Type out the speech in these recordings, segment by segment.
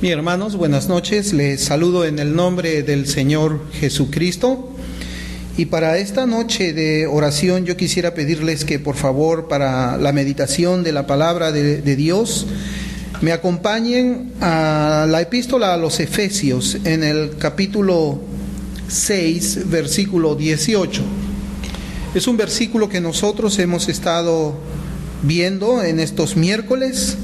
Mis hermanos, buenas noches. Les saludo en el nombre del Señor Jesucristo. Y para esta noche de oración yo quisiera pedirles que por favor para la meditación de la palabra de Dios me acompañen a la epístola a los Efesios en el capítulo 6, versículo 18. Es un versículo que nosotros hemos estado viendo en estos miércoles.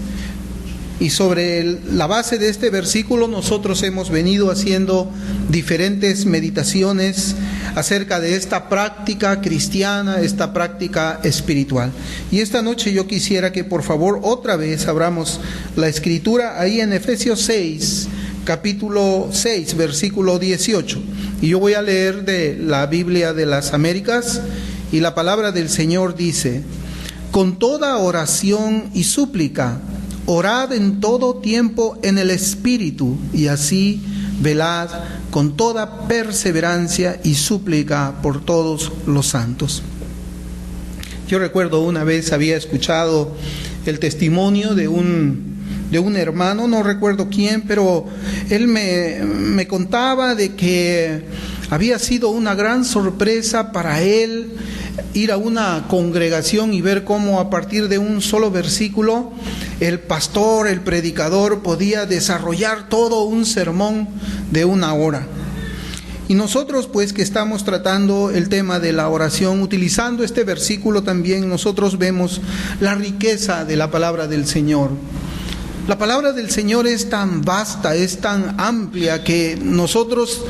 Y sobre la base de este versículo nosotros hemos venido haciendo diferentes meditaciones acerca de esta práctica cristiana, esta práctica espiritual. Y esta noche yo quisiera que por favor otra vez abramos la escritura ahí en Efesios 6, capítulo 6, versículo 18. Y yo voy a leer de la Biblia de las Américas y la palabra del Señor dice: con toda oración y súplica, orad en todo tiempo en el Espíritu, y así velad con toda perseverancia y súplica por todos los santos. Yo recuerdo una vez había escuchado el testimonio de un hermano, no recuerdo quién, pero él me contaba de que había sido una gran sorpresa para él ir a una congregación y ver cómo a partir de un solo versículo el pastor, el predicador podía desarrollar todo un sermón de 1 hora. Y nosotros pues que estamos tratando el tema de la oración, utilizando este versículo también nosotros vemos la riqueza de la palabra del Señor. La palabra del Señor es tan vasta, es tan amplia que nosotros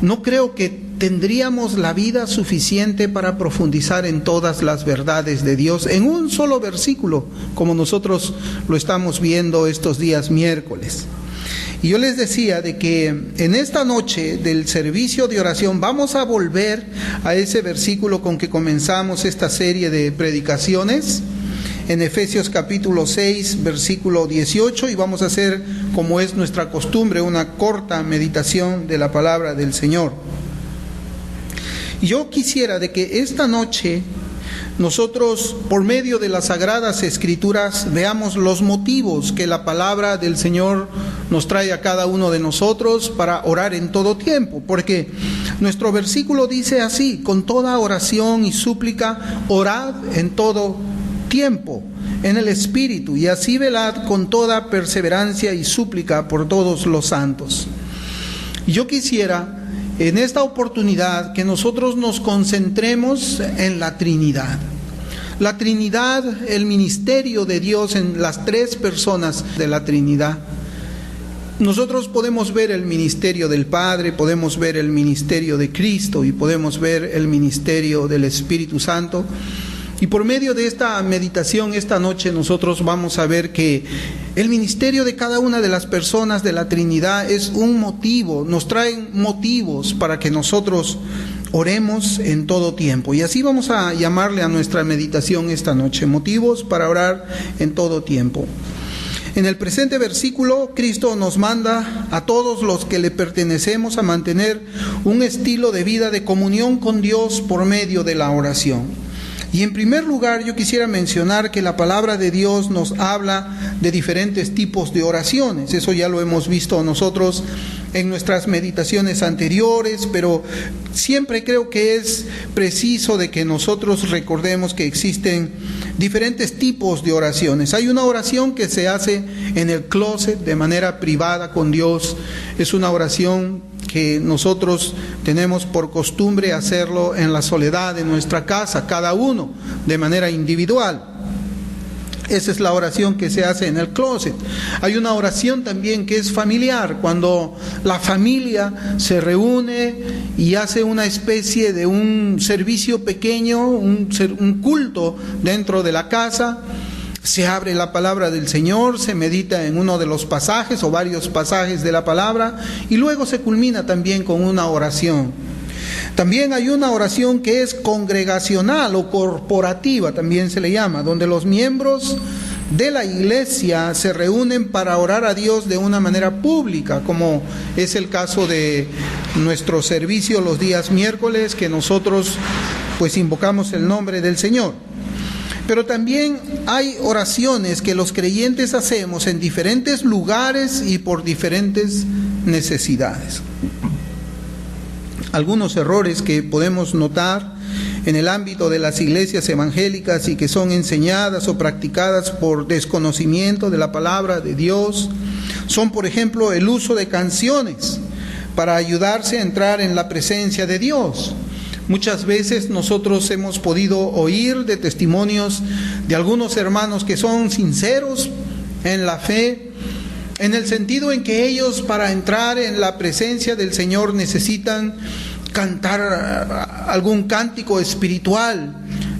no creo que tendríamos la vida suficiente para profundizar en todas las verdades de Dios en un solo versículo, como nosotros lo estamos viendo estos días miércoles. Y yo les decía de que en esta noche del servicio de oración vamos a volver a ese versículo con que comenzamos esta serie de predicaciones, en Efesios capítulo 6, versículo 18, y vamos a hacer, como es nuestra costumbre, una corta meditación de la palabra del Señor. Yo quisiera de que esta noche nosotros, por medio de las Sagradas Escrituras, veamos los motivos que la palabra del Señor nos trae a cada uno de nosotros para orar en todo tiempo. Porque nuestro versículo dice así: con toda oración y súplica, orad en todo tiempo en el Espíritu, y así velad con toda perseverancia y súplica por todos los santos. Y yo quisiera en esta oportunidad que nosotros nos concentremos en la Trinidad. La Trinidad, el ministerio de Dios en las 3 personas de la Trinidad. Nosotros podemos ver el ministerio del Padre, podemos ver el ministerio de Cristo y podemos ver el ministerio del Espíritu Santo. Y por medio de esta meditación esta noche nosotros vamos a ver que el ministerio de cada una de las personas de la Trinidad es un motivo, nos traen motivos para que nosotros oremos en todo tiempo. Y así vamos a llamarle a nuestra meditación esta noche: motivos para orar en todo tiempo. En el presente versículo, Cristo nos manda a todos los que le pertenecemos a mantener un estilo de vida de comunión con Dios por medio de la oración. Y en primer lugar yo quisiera mencionar que la palabra de Dios nos habla de diferentes tipos de oraciones. Eso ya lo hemos visto nosotros en nuestras meditaciones anteriores, pero siempre creo que es preciso de que nosotros recordemos que existen diferentes tipos de oraciones. Hay una oración que se hace en el closet de manera privada con Dios. Es una oración que nosotros tenemos por costumbre hacerlo en la soledad de nuestra casa, cada uno de manera individual. Esa es la oración que se hace en el closet. Hay una oración también que es familiar, cuando la familia se reúne y hace una especie de un servicio pequeño, un culto dentro de la casa. Se abre la palabra del Señor, se medita en uno de los pasajes o varios pasajes de la palabra y luego se culmina también con una oración. También hay una oración que es congregacional o corporativa, también se le llama, donde los miembros de la iglesia se reúnen para orar a Dios de una manera pública, como es el caso de nuestro servicio los días miércoles, que nosotros pues invocamos el nombre del Señor. Pero también hay oraciones que los creyentes hacemos en diferentes lugares y por diferentes necesidades. Algunos errores que podemos notar en el ámbito de las iglesias evangélicas y que son enseñadas o practicadas por desconocimiento de la palabra de Dios son, por ejemplo, el uso de canciones para ayudarse a entrar en la presencia de Dios. Muchas veces nosotros hemos podido oír de testimonios de algunos hermanos que son sinceros en la fe, en el sentido en que ellos, para entrar en la presencia del Señor, necesitan cantar algún cántico espiritual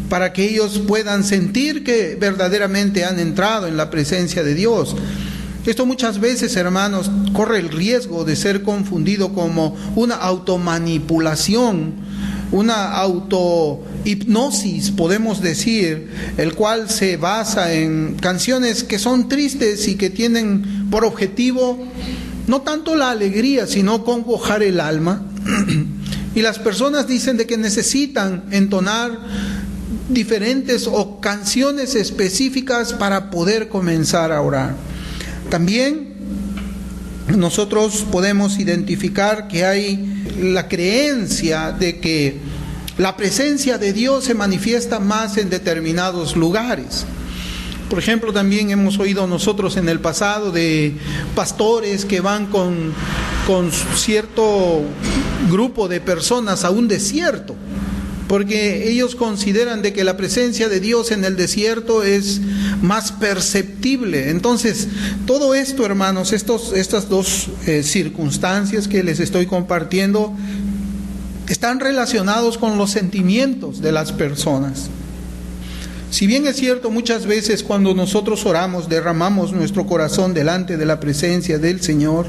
para que ellos puedan sentir que verdaderamente han entrado en la presencia de Dios. Esto muchas veces, hermanos, corre el riesgo de ser confundido como una automanipulación, una autohipnosis, podemos decir, el cual se basa en canciones que son tristes y que tienen por objetivo no tanto la alegría, sino congojar el alma. Y las personas dicen de que necesitan entonar diferentes o canciones específicas para poder comenzar a orar. También nosotros podemos identificar que hay la creencia de que la presencia de Dios se manifiesta más en determinados lugares. Por ejemplo, también hemos oído nosotros en el pasado de pastores que van con cierto grupo de personas a un desierto, porque ellos consideran de que la presencia de Dios en el desierto es más perceptible. Entonces, todo esto, hermanos, estas dos circunstancias que les estoy compartiendo, están relacionados con los sentimientos de las personas. Si bien es cierto, muchas veces cuando nosotros oramos, derramamos nuestro corazón delante de la presencia del Señor,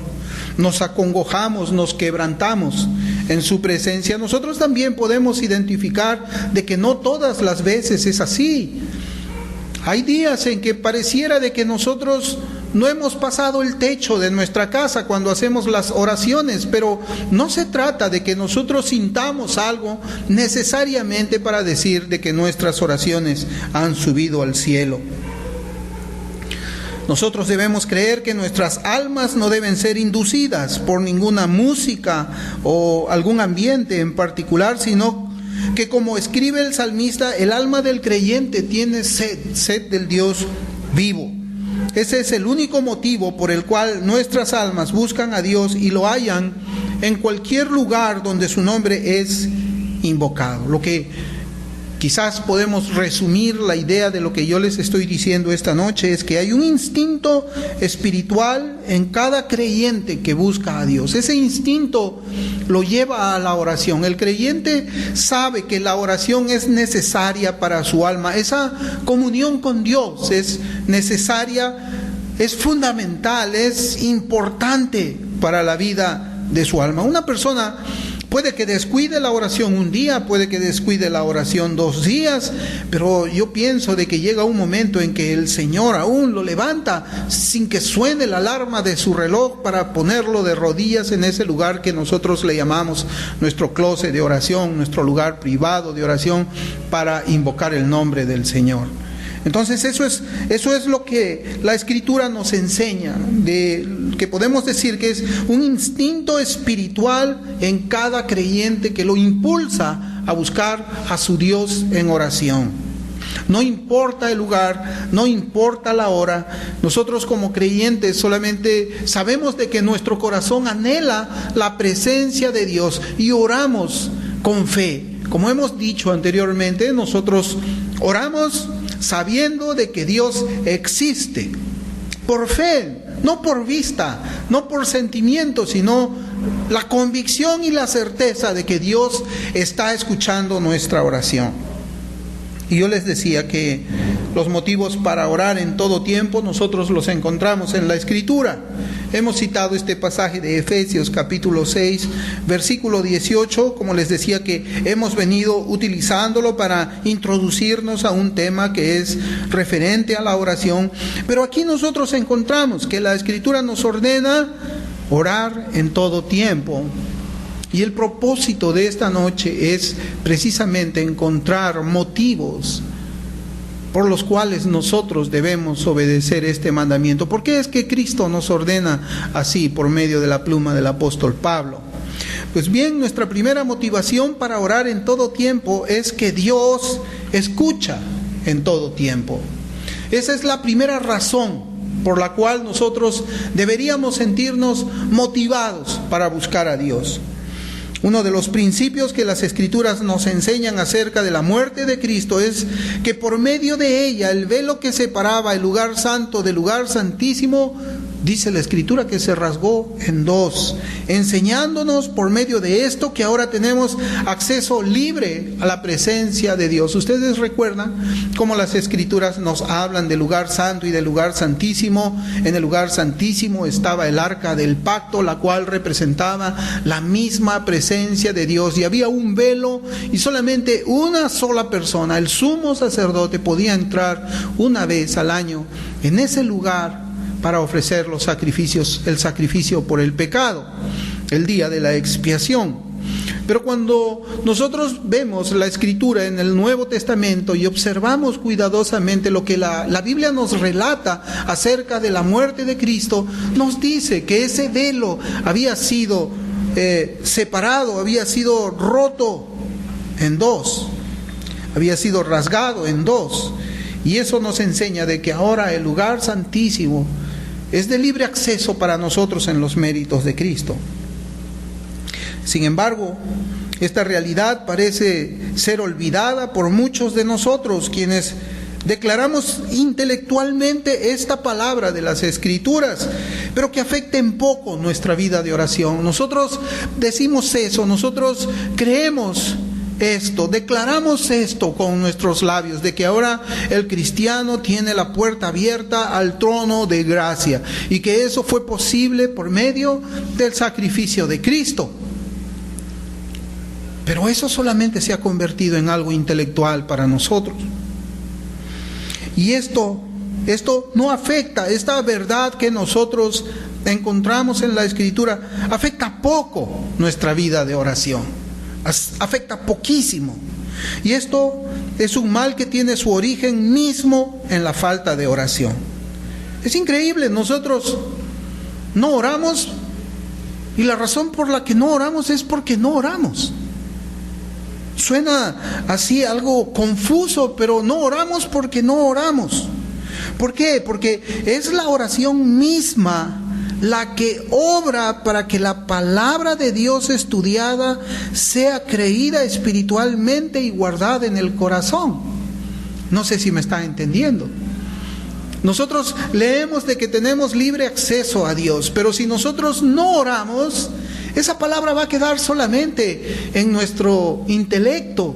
nos acongojamos, nos quebrantamos en su presencia, nosotros también podemos identificar de que no todas las veces es así. Hay días en que pareciera de que nosotros no hemos pasado el techo de nuestra casa cuando hacemos las oraciones, pero no se trata de que nosotros sintamos algo necesariamente para decir de que nuestras oraciones han subido al cielo. Nosotros debemos creer que nuestras almas no deben ser inducidas por ninguna música o algún ambiente en particular, sino que, como escribe el salmista, el alma del creyente tiene sed del Dios vivo. Ese es el único motivo por el cual nuestras almas buscan a Dios y lo hallan en cualquier lugar donde su nombre es invocado. Lo que quizás podemos resumir la idea de lo que yo les estoy diciendo esta noche es que hay un instinto espiritual en cada creyente que busca a Dios. Ese instinto lo lleva a la oración. El creyente sabe que la oración es necesaria para su alma. Esa comunión con Dios es necesaria, es fundamental, es importante para la vida de su alma. Una persona puede que descuide la oración un día, puede que descuide la oración 2 días, pero yo pienso de que llega un momento en que el Señor aún lo levanta sin que suene la alarma de su reloj para ponerlo de rodillas en ese lugar que nosotros le llamamos nuestro closet de oración, nuestro lugar privado de oración, para invocar el nombre del Señor. Entonces eso es lo que la Escritura nos enseña, que podemos decir que es un instinto espiritual en cada creyente que lo impulsa a buscar a su Dios en oración. No importa el lugar, no importa la hora, nosotros como creyentes solamente sabemos de que nuestro corazón anhela la presencia de Dios y oramos con fe. Como hemos dicho anteriormente, nosotros oramos sabiendo de que Dios existe, por fe, no por vista, no por sentimiento, sino la convicción y la certeza de que Dios está escuchando nuestra oración. Y yo les decía que los motivos para orar en todo tiempo nosotros los encontramos en la Escritura. Hemos citado este pasaje de Efesios capítulo 6, versículo 18, como les decía, que hemos venido utilizándolo para introducirnos a un tema que es referente a la oración. Pero aquí nosotros encontramos que la Escritura nos ordena orar en todo tiempo. Y el propósito de esta noche es precisamente encontrar motivos por los cuales nosotros debemos obedecer este mandamiento. ¿Por qué es que Cristo nos ordena así por medio de la pluma del apóstol Pablo? Pues bien, nuestra primera motivación para orar en todo tiempo es que Dios escucha en todo tiempo. Esa es la primera razón por la cual nosotros deberíamos sentirnos motivados para buscar a Dios. Uno de los principios que las Escrituras nos enseñan acerca de la muerte de Cristo es que por medio de ella el velo que separaba el lugar santo del lugar santísimo, dice la Escritura que se rasgó en dos, enseñándonos por medio de esto que ahora tenemos acceso libre a la presencia de Dios. Ustedes recuerdan cómo las Escrituras nos hablan del lugar santo y del lugar santísimo. En el lugar santísimo estaba el arca del pacto, la cual representaba la misma presencia de Dios, y había un velo y solamente una sola persona, el sumo sacerdote, podía entrar una vez al año en ese lugar para ofrecer los sacrificios, el sacrificio por el pecado, el día de la expiación. Pero cuando nosotros vemos la Escritura en el Nuevo Testamento y observamos cuidadosamente lo que la Biblia nos relata acerca de la muerte de Cristo, nos dice que ese velo había sido separado, había sido roto en dos, había sido rasgado en dos. Y eso nos enseña de que ahora el lugar santísimo es de libre acceso para nosotros en los méritos de Cristo. Sin embargo, esta realidad parece ser olvidada por muchos de nosotros, quienes declaramos intelectualmente esta palabra de las Escrituras, pero que afecta en poco nuestra vida de oración. Nosotros decimos eso, nosotros creemos esto, declaramos esto con nuestros labios, de que ahora el cristiano tiene la puerta abierta al trono de gracia, y que eso fue posible por medio del sacrificio de Cristo. Pero eso solamente se ha convertido en algo intelectual para nosotros. Y esto no afecta, esta verdad que nosotros encontramos en la Escritura, afecta poco nuestra vida de oración. Afecta poquísimo. Y esto es un mal que tiene su origen mismo en la falta de oración. Es increíble, nosotros no oramos, y la razón por la que no oramos es porque no oramos. Suena así algo confuso, pero no oramos porque no oramos. ¿Por qué? Porque es la oración misma la que obra para que la palabra de Dios estudiada sea creída espiritualmente y guardada en el corazón. No sé si me está entendiendo. Nosotros leemos de que tenemos libre acceso a Dios, pero si nosotros no oramos, esa palabra va a quedar solamente en nuestro intelecto.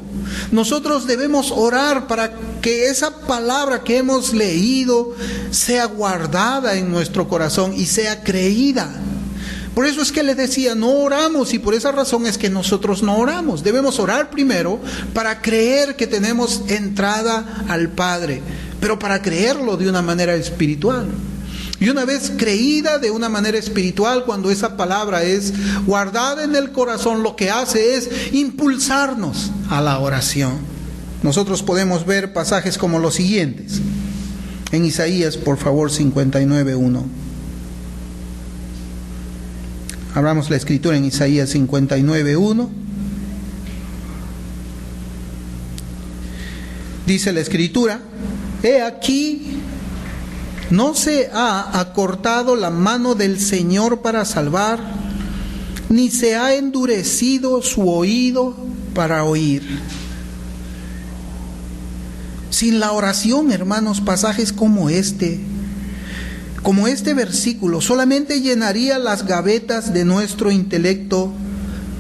Nosotros debemos orar para que esa palabra que hemos leído sea guardada en nuestro corazón y sea creída. Por eso es que les decía, no oramos, y por esa razón es que nosotros no oramos. Debemos orar primero para creer que tenemos entrada al Padre, pero para creerlo de una manera espiritual. Y una vez creída de una manera espiritual, cuando esa palabra es guardada en el corazón, lo que hace es impulsarnos a la oración. Nosotros podemos ver pasajes como los siguientes. En Isaías, por favor, 59:1. Abramos la Escritura en Isaías 59:1. Dice la Escritura: he aquí, no se ha acortado la mano del Señor para salvar, ni se ha endurecido su oído para oír. Sin la oración, hermanos, pasajes como este versículo, solamente llenaría las gavetas de nuestro intelecto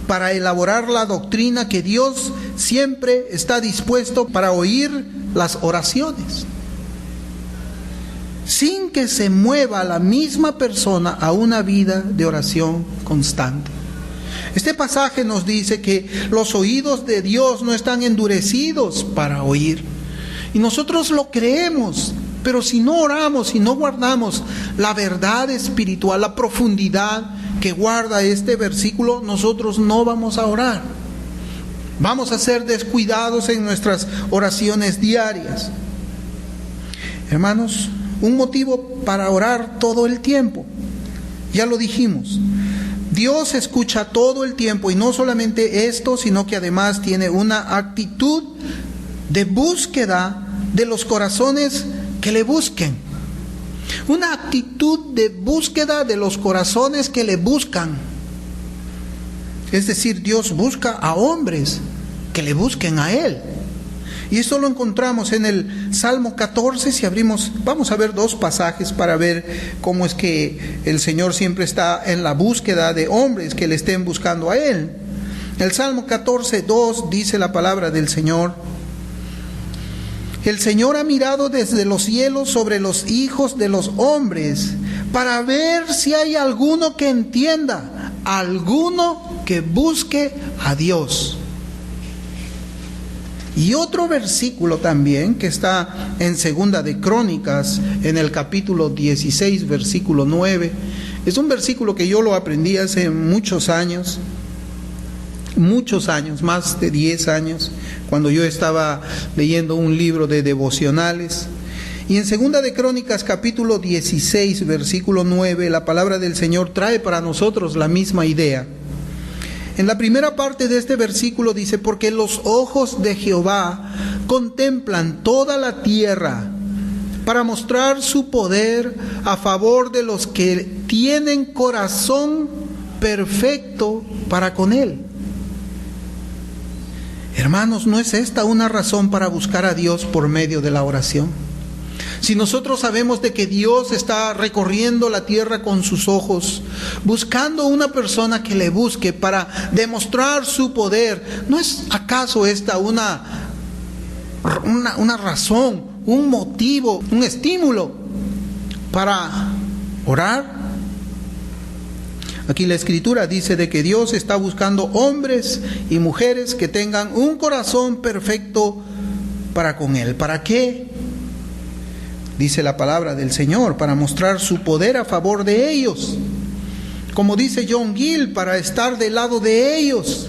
para elaborar la doctrina que Dios siempre está dispuesto para oír las oraciones, sin que se mueva la misma persona a una vida de oración constante. Este pasaje nos dice que los oídos de Dios no están endurecidos para oír, y nosotros lo creemos, pero si no oramos, si no guardamos la verdad espiritual, la profundidad que guarda este versículo, nosotros no vamos a orar. Vamos a ser descuidados en nuestras oraciones diarias. Hermanos, un motivo para orar todo el tiempo. Ya lo dijimos. Dios escucha todo el tiempo, y no solamente esto, sino que además tiene una actitud de búsqueda de los corazones que le busquen. Una actitud de búsqueda de los corazones que le buscan. Es decir, Dios busca a hombres que le busquen a Él. Y esto lo encontramos en el Salmo 14. Si abrimos, vamos a ver dos pasajes para ver cómo es que el Señor siempre está en la búsqueda de hombres que le estén buscando a Él. El Salmo 14:2 dice la palabra del Señor: el Señor ha mirado desde los cielos sobre los hijos de los hombres para ver si hay alguno que entienda, alguno que busque a Dios. Y otro versículo también que está en Segunda de Crónicas, en el capítulo 16, versículo 9. Es un versículo que yo lo aprendí hace muchos años, más de 10 años, cuando yo estaba leyendo un libro de devocionales. Y en Segunda de Crónicas, capítulo 16, versículo 9, la palabra del Señor trae para nosotros la misma idea. En la primera parte de este versículo dice: porque los ojos de Jehová contemplan toda la tierra para mostrar su poder a favor de los que tienen corazón perfecto para con Él. Hermanos, ¿no es esta una razón para buscar a Dios por medio de la oración? Si nosotros sabemos de que Dios está recorriendo la tierra con sus ojos, buscando una persona que le busque para demostrar su poder, ¿no es acaso esta una razón, un motivo, un estímulo para orar? Aquí la Escritura dice de que Dios está buscando hombres y mujeres que tengan un corazón perfecto para con Él. ¿Para qué? Dice la palabra del Señor: para mostrar su poder a favor de ellos. Como dice John Gill, para estar del lado de ellos,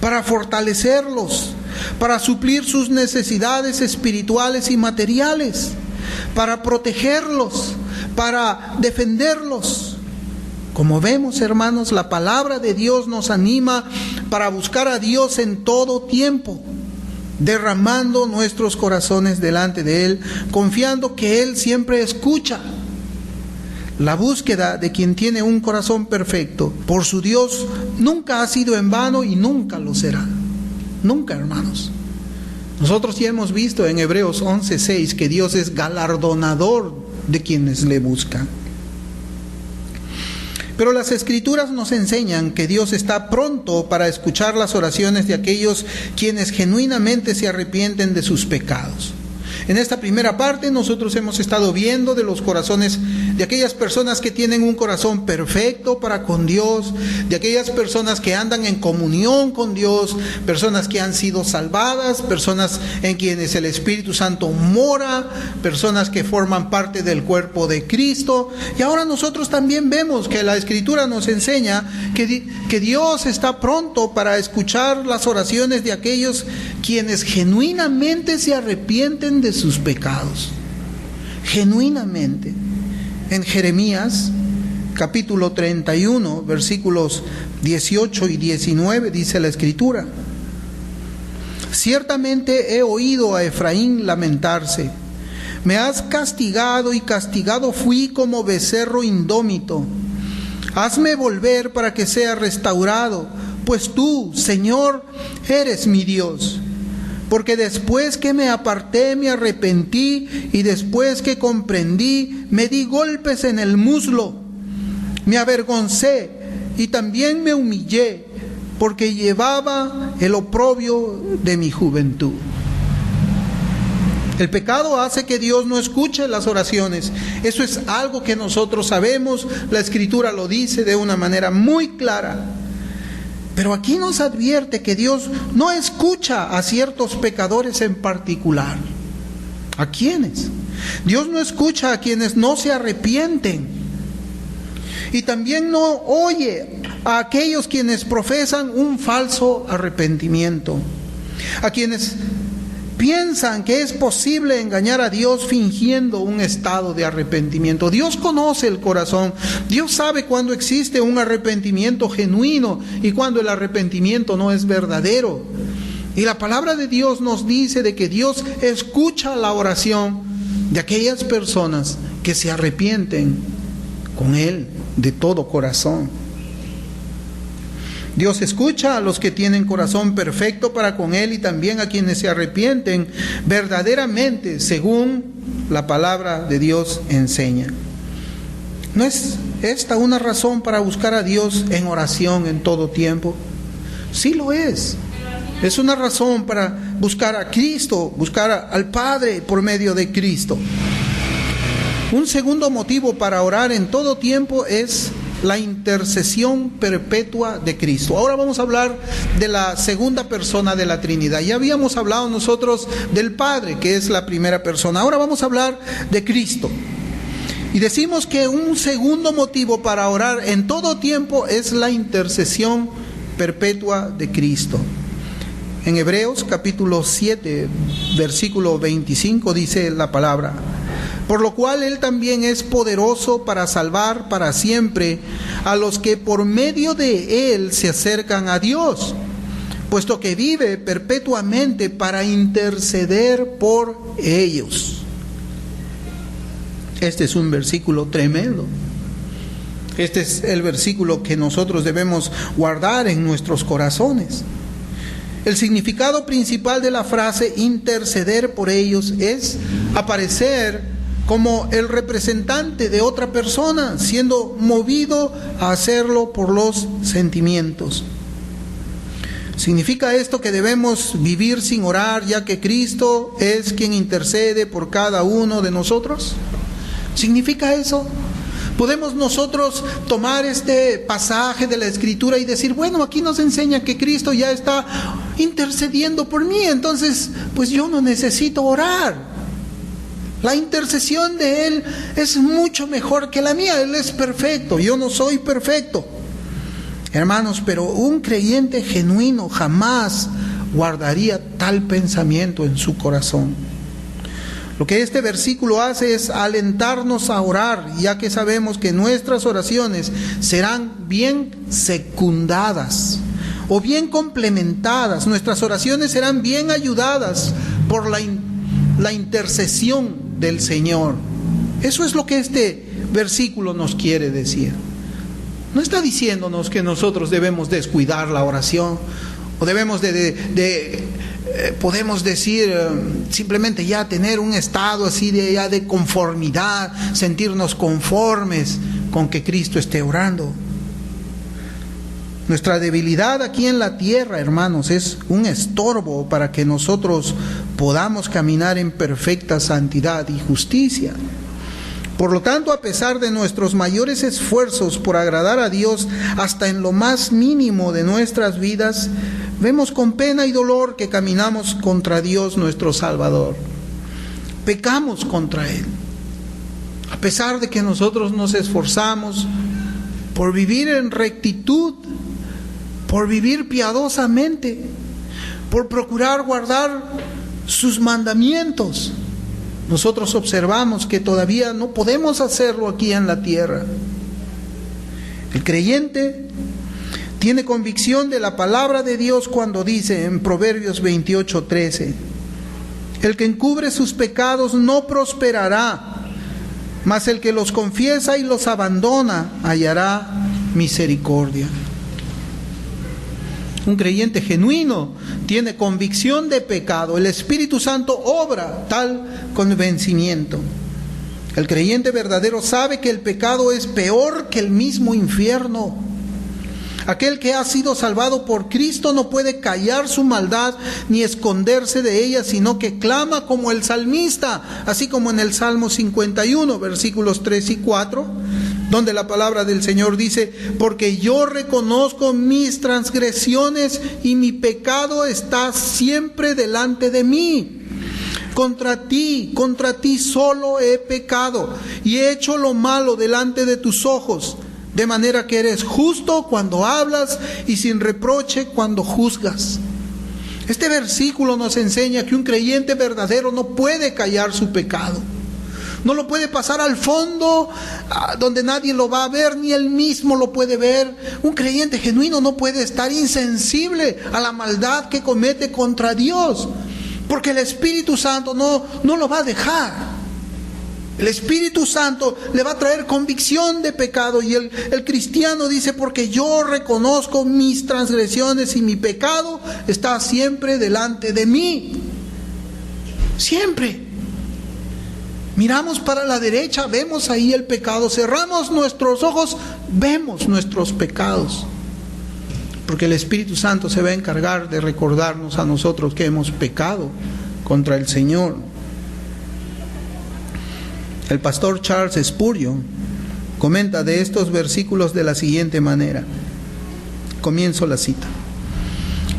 para fortalecerlos, para suplir sus necesidades espirituales y materiales, para protegerlos, para defenderlos. Como vemos, hermanos, la palabra de Dios nos anima para buscar a Dios en todo tiempo, derramando nuestros corazones delante de Él, confiando que Él siempre escucha. La búsqueda de quien tiene un corazón perfecto por su Dios nunca ha sido en vano y nunca lo será. Nunca, hermanos. Nosotros ya hemos visto en Hebreos 11:6 que Dios es galardonador de quienes le buscan. Pero las Escrituras nos enseñan que Dios está pronto para escuchar las oraciones de aquellos quienes genuinamente se arrepienten de sus pecados. En esta primera parte nosotros hemos estado viendo de los corazones de aquellas personas que tienen un corazón perfecto para con Dios, de aquellas personas que andan en comunión con Dios, personas que han sido salvadas, personas en quienes el Espíritu Santo mora, personas que forman parte del cuerpo de Cristo. Y ahora nosotros también vemos que la Escritura nos enseña que Dios está pronto para escuchar las oraciones de aquellos quienes genuinamente se arrepienten de sus pecados. Genuinamente. En Jeremías capítulo 31, versículos 18 y 19 dice la Escritura: ciertamente he oído a Efraín lamentarse. Me has castigado y castigado fui como becerro indómito. Hazme volver para que sea restaurado, pues tú, Señor, eres mi Dios. Porque después que me aparté me arrepentí, y después que comprendí me di golpes en el muslo. Me avergoncé y también me humillé, porque llevaba el oprobio de mi juventud. El pecado hace que Dios no escuche las oraciones. Eso es algo que nosotros sabemos, la Escritura lo dice de una manera muy clara. Pero aquí nos advierte que Dios no escucha a ciertos pecadores en particular. ¿A quiénes? Dios no escucha a quienes no se arrepienten. Y también no oye a aquellos quienes profesan un falso arrepentimiento. A quienes piensan que es posible engañar a Dios fingiendo un estado de arrepentimiento. Dios conoce el corazón. Dios sabe cuando existe un arrepentimiento genuino y cuando el arrepentimiento no es verdadero. Y la palabra de Dios nos dice de que Dios escucha la oración de aquellas personas que se arrepienten con Él de todo corazón. Dios escucha a los que tienen corazón perfecto para con Él y también a quienes se arrepienten verdaderamente según la palabra de Dios enseña. ¿No es esta una razón para buscar a Dios en oración en todo tiempo? Sí lo es. Es una razón para buscar a Cristo, buscar al Padre por medio de Cristo. Un segundo motivo para orar en todo tiempo es la intercesión perpetua de Cristo. Ahora vamos a hablar de la segunda persona de la Trinidad. Ya habíamos hablado nosotros del Padre, que es la primera persona. Ahora vamos a hablar de Cristo. Y decimos que un segundo motivo para orar en todo tiempo es la intercesión perpetua de Cristo. En Hebreos capítulo 7, versículo 25 dice la palabra: por lo cual Él también es poderoso para salvar para siempre a los que por medio de Él se acercan a Dios, puesto que vive perpetuamente para interceder por ellos. Este es un versículo tremendo. Este es el versículo que nosotros debemos guardar en nuestros corazones. El significado principal de la frase interceder por ellos es aparecer como el representante de otra persona, siendo movido a hacerlo por los sentimientos. ¿Significa esto que debemos vivir sin orar, ya que Cristo es quien intercede por cada uno de nosotros? ¿Significa eso? ¿Podemos nosotros tomar este pasaje de la Escritura y decir, bueno, aquí nos enseña que Cristo ya está intercediendo por mí, entonces pues yo no necesito orar? La intercesión de Él es mucho mejor que la mía. Él es perfecto, yo no soy perfecto. Hermanos, pero un creyente genuino jamás guardaría tal pensamiento en su corazón. Lo que este versículo hace es alentarnos a orar, ya que sabemos que nuestras oraciones serán bien secundadas o bien complementadas. Nuestras oraciones serán bien ayudadas por la intercesión del Señor. Eso es lo que este versículo nos quiere decir. No está diciéndonos que nosotros debemos descuidar la oración o debemos podemos decir simplemente ya tener un estado así de conformidad, sentirnos conformes con que Cristo esté orando. Nuestra debilidad aquí en la tierra, hermanos, es un estorbo para que nosotros podamos caminar en perfecta santidad y justicia. Por lo tanto, a pesar de nuestros mayores esfuerzos por agradar a Dios, hasta en lo más mínimo de nuestras vidas, vemos con pena y dolor que caminamos contra Dios nuestro Salvador. Pecamos contra Él. A pesar de que nosotros nos esforzamos por vivir en rectitud, por vivir piadosamente, por procurar guardar sus mandamientos, nosotros observamos que todavía no podemos hacerlo aquí en la tierra. El creyente tiene convicción de la palabra de Dios cuando dice en Proverbios 28:13: el que encubre sus pecados no prosperará, mas el que los confiesa y los abandona hallará misericordia. Un creyente genuino tiene convicción de pecado. El Espíritu Santo obra tal convencimiento. El creyente verdadero sabe que el pecado es peor que el mismo infierno. Aquel que ha sido salvado por Cristo no puede callar su maldad ni esconderse de ella, sino que clama como el salmista, así como en el Salmo 51, versículos 3 y 4, donde la palabra del Señor dice: porque yo reconozco mis transgresiones y mi pecado está siempre delante de mí. Contra ti solo he pecado y he hecho lo malo delante de tus ojos, de manera que eres justo cuando hablas y sin reproche cuando juzgas. Este versículo nos enseña que un creyente verdadero no puede callar su pecado. No lo puede pasar al fondo, donde nadie lo va a ver, ni él mismo lo puede ver. Un creyente genuino no puede estar insensible a la maldad que comete contra Dios, porque el Espíritu Santo no lo va a dejar. El Espíritu Santo le va a traer convicción de pecado, y el cristiano dice: porque yo reconozco mis transgresiones y mi pecado está siempre delante de mí. Siempre. Miramos para la derecha, vemos ahí el pecado. Cerramos nuestros ojos, vemos nuestros pecados. Porque el Espíritu Santo se va a encargar de recordarnos a nosotros que hemos pecado contra el Señor. El pastor Charles Spurgeon comenta de estos versículos de la siguiente manera. Comienzo la cita.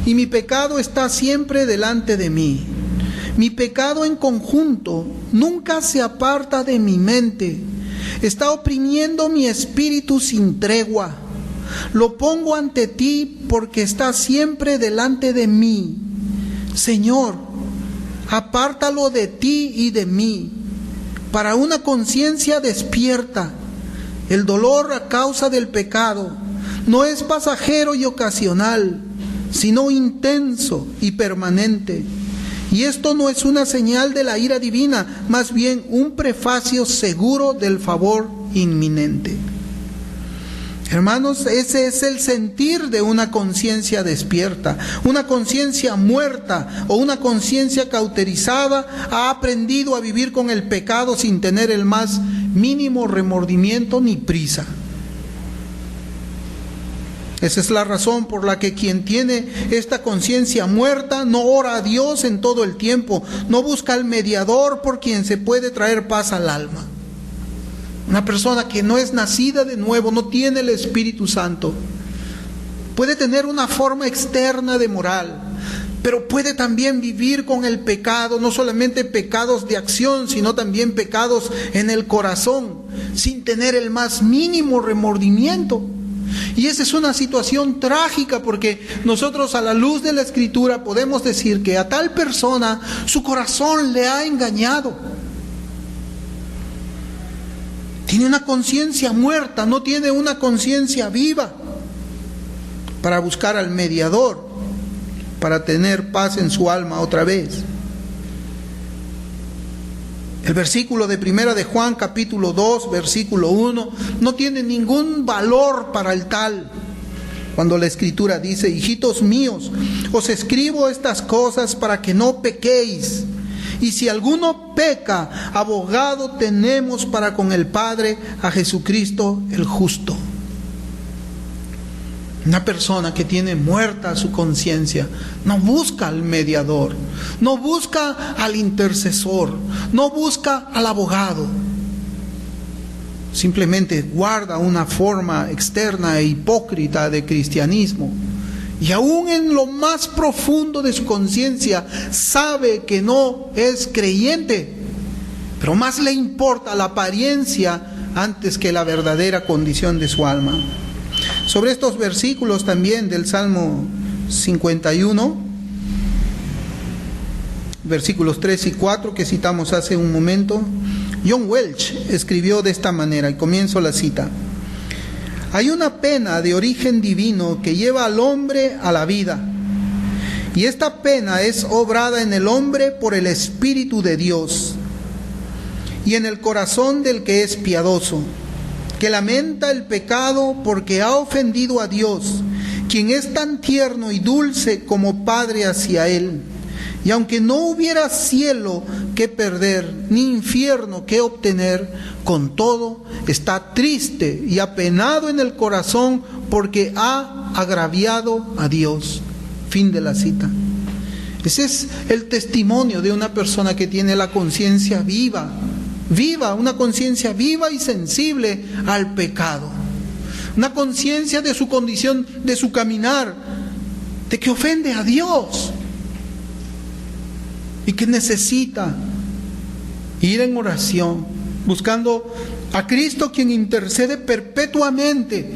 Y mi pecado está siempre delante de mí. Mi pecado en conjunto nunca se aparta de mi mente. Está oprimiendo mi espíritu sin tregua. Lo pongo ante ti porque está siempre delante de mí. Señor, apártalo de ti y de mí. Para una conciencia despierta, el dolor a causa del pecado no es pasajero y ocasional, sino intenso y permanente. Y esto no es una señal de la ira divina, más bien un prefacio seguro del favor inminente. Hermanos, ese es el sentir de una conciencia despierta. Una conciencia muerta o una conciencia cauterizada ha aprendido a vivir con el pecado sin tener el más mínimo remordimiento ni prisa. Esa es la razón por la que quien tiene esta conciencia muerta no ora a Dios en todo el tiempo, no busca al mediador por quien se puede traer paz al alma. Una persona que no es nacida de nuevo, no tiene el Espíritu Santo, puede tener una forma externa de moral, pero puede también vivir con el pecado, no solamente pecados de acción, sino también pecados en el corazón, sin tener el más mínimo remordimiento. Y esa es una situación trágica, porque nosotros a la luz de la Escritura podemos decir que a tal persona su corazón le ha engañado. Tiene una conciencia muerta, no tiene una conciencia viva para buscar al mediador, para tener paz en su alma otra vez. El versículo de Primera de Juan, capítulo 2, versículo 1, no tiene ningún valor para el tal. Cuando la Escritura dice: hijitos míos, os escribo estas cosas para que no pequéis. Y si alguno peca, abogado tenemos para con el Padre, a Jesucristo el justo. Una persona que tiene muerta su conciencia no busca al mediador, no busca al intercesor, no busca al abogado. Simplemente guarda una forma externa e hipócrita de cristianismo. Y aún en lo más profundo de su conciencia sabe que no es creyente, pero más le importa la apariencia antes que la verdadera condición de su alma. Sobre estos versículos también del Salmo 51, versículos 3 y 4 que citamos hace un momento, John Welch escribió de esta manera, y comienzo la cita: hay una pena de origen divino que lleva al hombre a la vida, y esta pena es obrada en el hombre por el Espíritu de Dios y en el corazón del que es piadoso, que lamenta el pecado porque ha ofendido a Dios, quien es tan tierno y dulce como Padre hacia él. Y aunque no hubiera cielo que perder, ni infierno que obtener, con todo está triste y apenado en el corazón porque ha agraviado a Dios. Fin de la cita. Ese es el testimonio de una persona que tiene la conciencia viva, una conciencia viva y sensible al pecado. Una conciencia de su condición, de su caminar, de que ofende a Dios y que necesita ir en oración, buscando a Cristo, quien intercede perpetuamente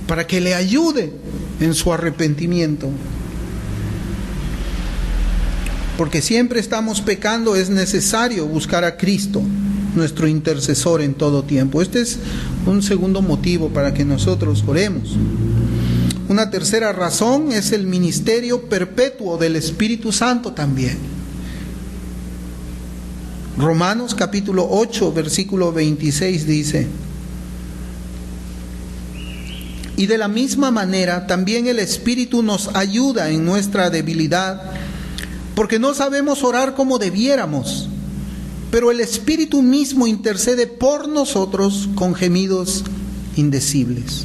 para que le ayude en su arrepentimiento. porque siempre estamos pecando, es necesario buscar a Cristo, nuestro intercesor en todo tiempo. Este es un segundo motivo para que nosotros oremos. Una tercera razón es el ministerio perpetuo del Espíritu Santo también. Romanos capítulo 8, versículo 26 dice: y de la misma manera también el Espíritu nos ayuda en nuestra debilidad, porque no sabemos orar como debiéramos, pero el Espíritu mismo intercede por nosotros con gemidos indecibles.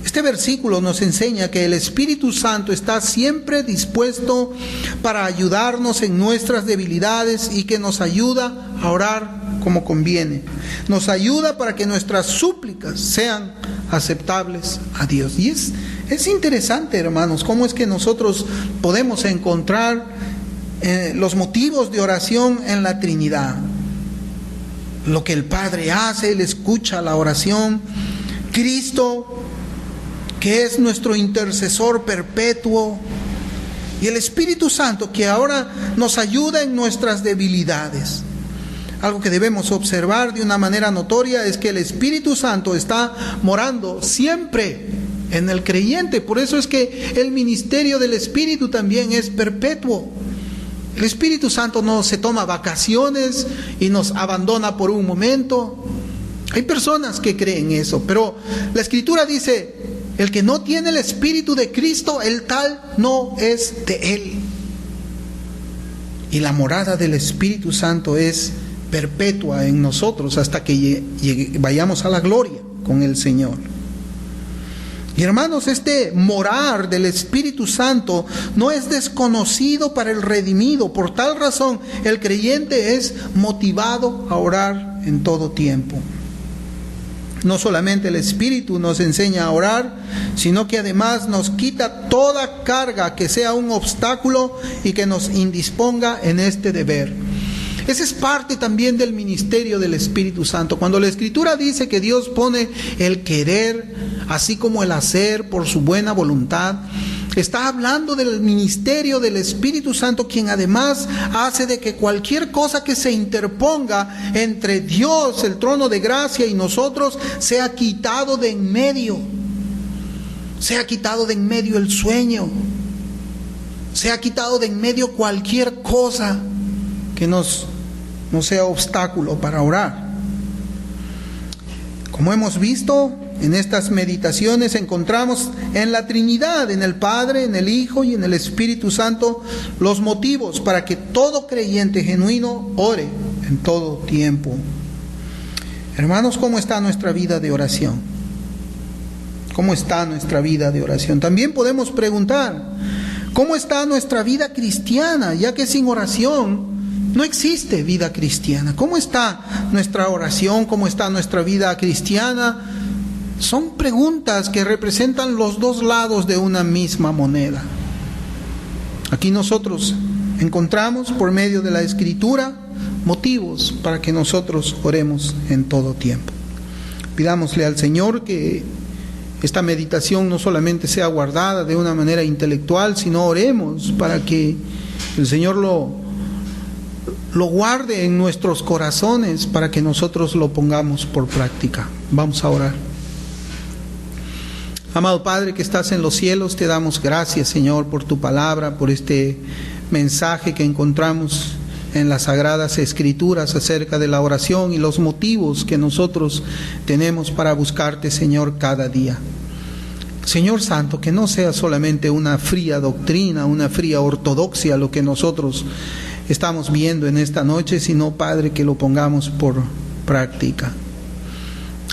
Este versículo nos enseña que el Espíritu Santo está siempre dispuesto para ayudarnos en nuestras debilidades y que nos ayuda a orar como conviene. Nos ayuda para que nuestras súplicas sean aceptables a Dios. Y es interesante, hermanos, cómo es que nosotros podemos encontrar los motivos de oración en la Trinidad. Lo que el Padre hace, Él escucha la oración. Cristo, que es nuestro intercesor perpetuo, y el Espíritu Santo, que ahora nos ayuda en nuestras debilidades. Algo que debemos observar de una manera notoria es que el Espíritu Santo está morando siempre en el creyente. Por eso es que el ministerio del Espíritu también es perpetuo. El Espíritu Santo no se toma vacaciones y nos abandona por un momento. Hay personas que creen eso, pero la Escritura dice: el que no tiene el Espíritu de Cristo, el tal no es de Él. Y la morada del Espíritu Santo es perpetua en nosotros hasta que vayamos a la gloria con el Señor. Y hermanos, este morar del Espíritu Santo no es desconocido para el redimido. Por tal razón, el creyente es motivado a orar en todo tiempo. No solamente el Espíritu nos enseña a orar, sino que además nos quita toda carga que sea un obstáculo y que nos indisponga en este deber. Esa es parte también del ministerio del Espíritu Santo. Cuando la Escritura dice que Dios pone el querer, así como el hacer por su buena voluntad, está hablando del ministerio del Espíritu Santo, quien además hace de que cualquier cosa que se interponga entre Dios, el trono de gracia, y nosotros, sea quitado de en medio. Sea quitado de en medio el sueño. Sea quitado de en medio cualquier cosa que no sea obstáculo para orar. Como hemos visto, en estas meditaciones encontramos en la Trinidad, en el Padre, en el Hijo y en el Espíritu Santo, los motivos para que todo creyente genuino ore en todo tiempo. Hermanos, ¿cómo está nuestra vida de oración? ¿Cómo está nuestra vida de oración? También podemos preguntar, ¿cómo está nuestra vida cristiana? Ya que sin oración no existe vida cristiana. ¿Cómo está nuestra oración? ¿Cómo está nuestra vida cristiana? Son preguntas que representan los dos lados de una misma moneda. Aquí nosotros encontramos por medio de la Escritura motivos para que nosotros oremos en todo tiempo. Pidámosle al Señor que esta meditación no solamente sea guardada de una manera intelectual, sino oremos para que el Señor lo guarde en nuestros corazones, para que nosotros lo pongamos por práctica. Vamos a orar. Amado Padre que estás en los cielos, te damos gracias, Señor, por tu palabra, por este mensaje que encontramos en las Sagradas Escrituras acerca de la oración y los motivos que nosotros tenemos para buscarte, Señor, cada día. Señor Santo, que no sea solamente una fría doctrina, una fría ortodoxia lo que nosotros estamos viendo en esta noche, sino, Padre, que lo pongamos por práctica.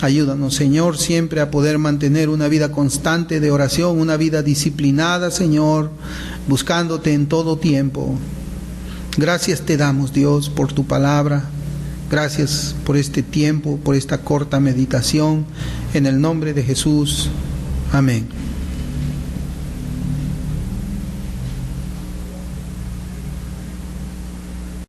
Ayúdanos, Señor, siempre a poder mantener una vida constante de oración, una vida disciplinada, Señor, buscándote en todo tiempo. Gracias te damos, Dios, por tu palabra. Gracias por este tiempo, por esta corta meditación. En el nombre de Jesús. Amén.